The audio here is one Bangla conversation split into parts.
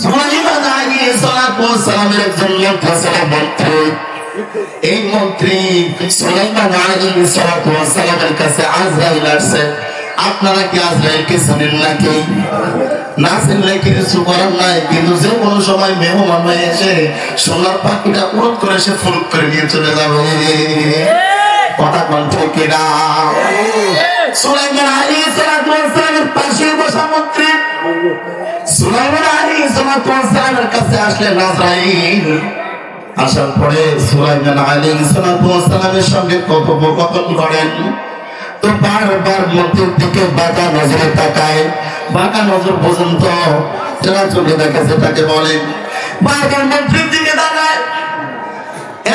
সুলাইমান আলাইহিস সালাতু ওয়াস সালামের একজন মন্ত্রী ছিল মন্ত্রী। এই মন্ত্রী সুলাইমান আলাইহিস সালাতু ওয়াস সালামের কাছে আজরাইল আসছে। আপনারা কি আজরাইলকে জানেন নাকি? না চিনলে কিছু করার নাই, কিন্তু যে কোনো সময় মেহমান হয়ে এসে সোনার পাখিটা উড়ত করে সে ফুরুক করে নিয়ে চলে যাবে। কথা বলতে ঠিক না? সুলাইমান আলাইহিস সালাতু ওয়াস সালামের পাশে বসা মন্ত্রী সুলাইমান আলাইহিস সালাতু ওয়াস সালামের কাছে আসলেন আজরাইল। আসার পরে সুলাইমান আলাইহিস সালাতু ওয়াস সালামের সঙ্গে কথোপকথন করেন। তো বারবার মন্ত্রীর দিকে বাঁকা নজরে তাকায়। বাঁকা নজর পর্যন্ত যারা চোখে দেখেছে তাকে বলে। বারবার মন্ত্রীর দিকে তাকায়।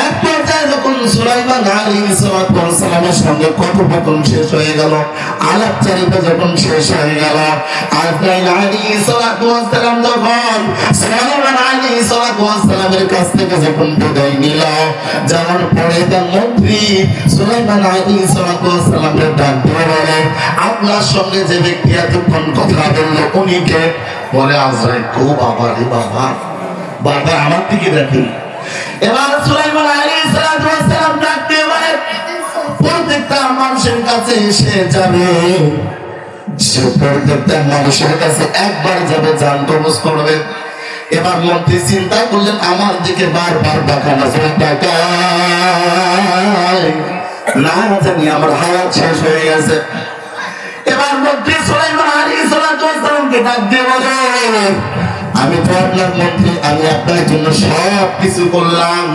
এক পর্যায়ে যখন সুলাইমান আলাইহিস সালামের সঙ্গে কথোপকথন শেষ হয়ে গেল, আলাপচারিতা যখন শেষ হয়ে গেল, আজরাইল আলাইহিস সালাম যখন সুলাইমান আলাইহিস সালামের কাছ থেকে যখন বিদায় নিল, যাওয়ার পরে তার মন্ত্রী সুলাইমান আলাইহিস সালামের ডাক দিয়ে বলে, আপনার সঙ্গে যে ব্যক্তি এতক্ষণ কথা বলল উনি কে? বলে আজরাইল। ও বাবা রে বাবা, বাবা আমার দিকে দেখি। এবার সুলাইমান আলাইহিস সালাম ডাকতে পারে, প্রত্যেকটা মানুষের কাছে এসে যাবে, সে প্রত্যেকটা মানুষের কাছে একবার যাবে, জান কবজ করবে। এবার মন্ত্রী চিন্তা করলেন, আমার দিকে বারবার বাঁকা নজরে তাকায়, না জানি আমার হায়াত শেষ হয়ে গেছে। এবার মন্ত্রী সুলাইমান আলাইহিস সালামকে ডাক দিয়ে বলে, আমি তো আপনার মন্ত্রী, আমি আপনার জন্য সব কিছু করলাম,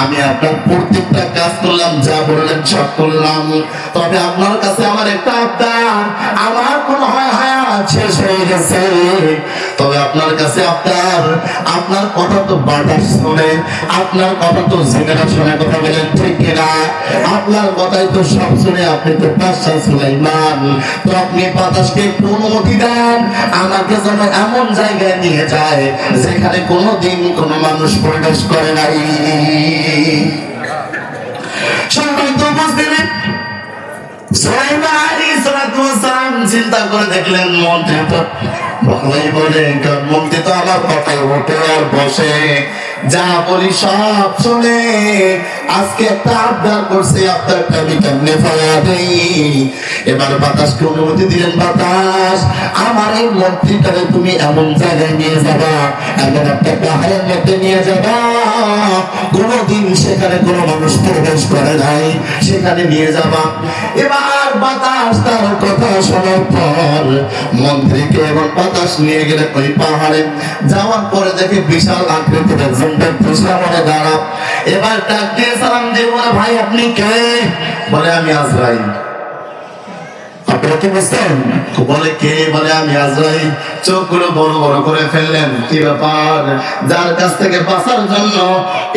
আমি আপনার প্রত্যেকটা কাজ করলাম, যা বললেন সব করলাম, তবে আপনার কাছে আমার একটা আবদার, আমার মনে হয় হায়াত শেষ হয়ে গেছে, তবে আপনার কাছে আপনার কথা তো বাতাস শোনে, আপনার কথা তো জেনেরা শোনে, কথা বলেন ঠিক কিনা? আপনার কথাই তো সব শুনে, আপনি তো বাদশা সুলাইমান, তো আপনি বাতাসকে একটু অনুমতি দেন, আমাকে যেন এমন জায়গায় নিয়ে যায় যেখানে কোনোদিন কোনো মানুষ প্রবেশ করে নাই। সম্মানিত উপস্থিতি, সুলাইমান আলাইহিস সালাম চিন্তা করে দেখলেন মন্ত্রী তো ভালোই বলে, মন্ত্রী তো আমার কথায় ওঠে আর বসে, যা বলি সব শুনে, আজকে একটা আবদার করছে, আবদারটা আমি কেমনে ফেলা দেই। এবার বাতাসকে অনুমতি দিলেন, বাতাস আমার এই মন্ত্রীটাকে তুমি এমন জায়গায় নিয়ে যাবা, এমন একটা পাহাড়ের মধ্যে নিয়ে যাবা, কোনোদিন সেখানে কোনো মানুষ প্রবেশ করে নাই, সেখানে নিয়ে যাবা। এবার বাতাস তার কথা শোনার পর মন্ত্রীকে এবং বাতাস নিয়ে গেলে ওই পাহাড়ে যাওয়ার পরে দেখে বিশাল আকৃতির একজন ব্যক্তি সামনে দাঁড়া। এবার ডাক দিয়ে সালাম দিয়ে বলে, ভাই আপনি কে? বলে আমি আজরাইল। আপনারা কি বুঝতেন? বলে কে? বলে আমি আজরাইল। চোখগুলো বড় বড় করে ফেললেন, কি ব্যাপার? যার কাছ থেকে বাঁচার জন্য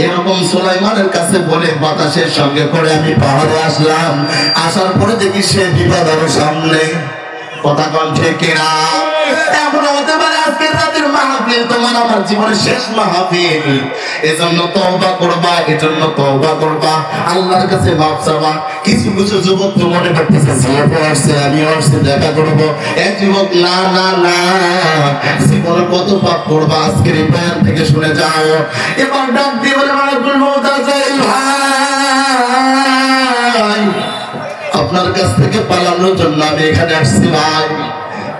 এরকম সুলাইমানের কাছে বলে বাতাসের সঙ্গে করে আমি পাহাড়ে আসলাম, আসার পরে দেখি সে বিপদ আরো সামনে। কথা কন ঠিক কিনা? এমন হতে পারে আজকের রাতের মাহফিল তোমার আমার জীবনের শেষ মাহফিল, এজন্য তওবা করবা, এজন্য তওবা করবা, আল্লাহর কাছে মাফ চাওয়া। কিছু কিছু যুবক তো মনে করতেছে জীবনে আসছে, আমি আসছে দেখা করবো, এক যুবক না না না, জীবনে কত পাপ করবা আজকের এই বয়ান থেকে শুনে যাও। এবার ডাক দিয়ে বলে, মালাকুল মউত আজরাইল ভাই, আপনার কাছ থেকে পালানোর জন্য আমি এখানে আসছি ভাই।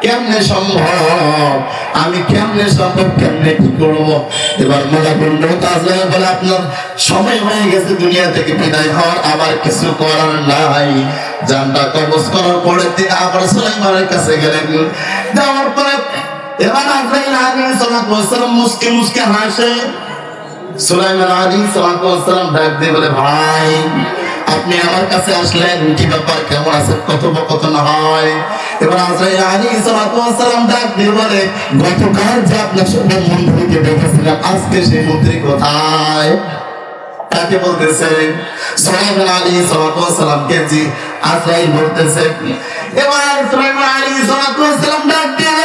কেমনে সম্ভব? আমি কেমনে সম্ভব, কেমনে কি করবো? এবার মালাকুল মউত আজরাইল বলে, আপনার সময় হয়ে গেছে দুনিয়া থেকে বিদায় হওয়ার, আমার কিছু করার নাই। জানটা কবজ করার পরে তিনি আবার সুলাইমানের কাছে গেলেন। যাওয়ার পরে এবার আজরাইল আলাইহিস সালাম মুস্কি মুস্কি হাসে। সুলাইমান আলাইহিস সালাম ডাক দিয়ে বলে, ভাই আপনি আমার কাছে আসলেন, কি ব্যাপার, কেমন আছেন? কথোপকথন হয়। এবার আজরাইল আলাইহিস সালাম ডাক দিয়ে বলে, গতকাল যে আপনার সঙ্গে মন্ত্রীকে দেখেছিলাম, আজকে সেই মন্ত্রী কোথায়? তাকে বলতেছে সুলাইমান আলাইহিস সালামকে জি আজরাইল বলতেছে। এবার সুলাইমান আলাইহিস সালাম ডাক দিয়ে,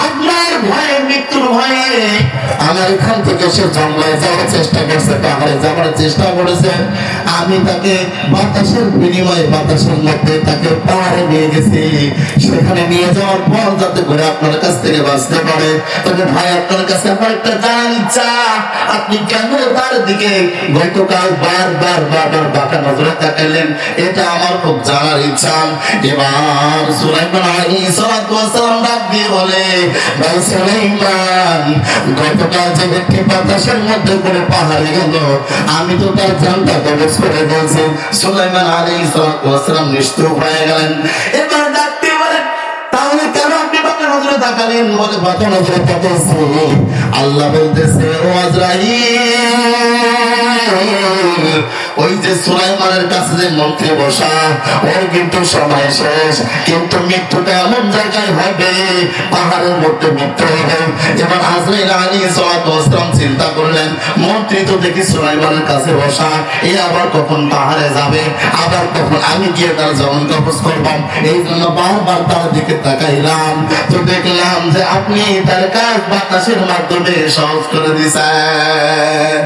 আপনার ভয়ে মৃত্যুর ভয়ে আমার এখান থেকে সে জঙ্গলে যাওয়ার চেষ্টা করছে, পাহাড়ে যাওয়ার চেষ্টা করেছে। আমি তাকে বাতাসের বিনিময়ে বাতাসের মধ্যে তাকে পাহাড়ে নিয়ে গেছি। সেখানে নিয়ে যাওয়ার পর যাতে করে আপনার কাছ থেকে বাঁচতে পারে। তবে ভাই আপনার কাছে আমার একটা জানার ইচ্ছা, আপনি কেন তার দিকে গতকাল বারবার বাঁকা নজরে তাকাইলেন, এটা আমার খুব জানার ইচ্ছা। এবার সুলাইমান আলাইহিস সালাতু ওয়াস সালাম ডাক দিয়ে বলে, ভাই সুলাইমান, গতকাল যে ব্যক্তি বাতাসের মধ্যে করে পাহাড়ে গেল, আমি তো তার জানটা কবজ করে বলছি। সুলাইমান আলাইহিস সালাতু ওয়াস সালাম নিশ্চুপ হয়ে গেলেন। এবার ডাক দিয়ে বলে, তাহলে কেন আপনি বাঁকা নজরে তাকালেন? বলে, বাঁকা নজরে তাকাইছি, আল্লাহ বলতেছে, ও আজরাইল, ওই যে সুলাইমানের কাছে যে মন্ত্রী বসা, ওর কিন্তু সময় শেষ, কিন্তু মৃত্যুটা এমন জায়গায় হবে, পাহাড়ের মধ্যে মৃত্যু হবে। এবার আজরাইল আলাইহিস সালাতু ওয়াস সালাম চিন্তা করলেন, মন্ত্রী তো দেখি সুলাইমানের কাছে বসা, এ আবার কখন পাহাড়ে যাবে, আবার কখন আমি গিয়ে তার জীবন কবজ করবাম। এই জন্য বারবার তার দিকে তাকাইলাম, তো দেখলাম যে আপনি তার কাজ বাতাসের মাধ্যমে সহজ করে দিয়েছেন।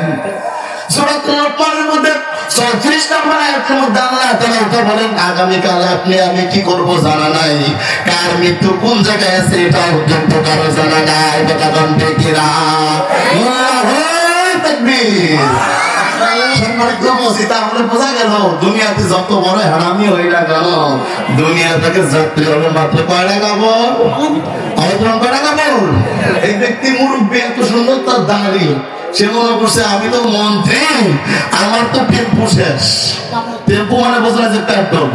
সূরাতুল লোকমানের মধ্যে 34 নম্বর আয়াতের মধ্যে আল্লাহ তাআলা এটা বলেন, আগামীকাল আপনি আমি কি করব জানা নাই, কার মৃত্যু কোন জায়গায় আছে এটা পর্যন্ত কারো জানা নাই। কথা বলতে কিরা, আল্লাহু তাকবীর। তাহলে বোঝা গেল দুনিয়াতে যত বড় হারামি হই না কেন, দুনিয়া থেকে যাত্রী হবে মাত্র কয়টা কাপড়, কয়টা কাপড়। এই ব্যক্তি মুরব্বী, এত সুন্দর তার দাঁড়ি, সে মনে করছে আমি তো মন্ত্রী, আমার তো টেম্পু শেষ। টেম্পু মানে বোঝা যায় পেট্রোল।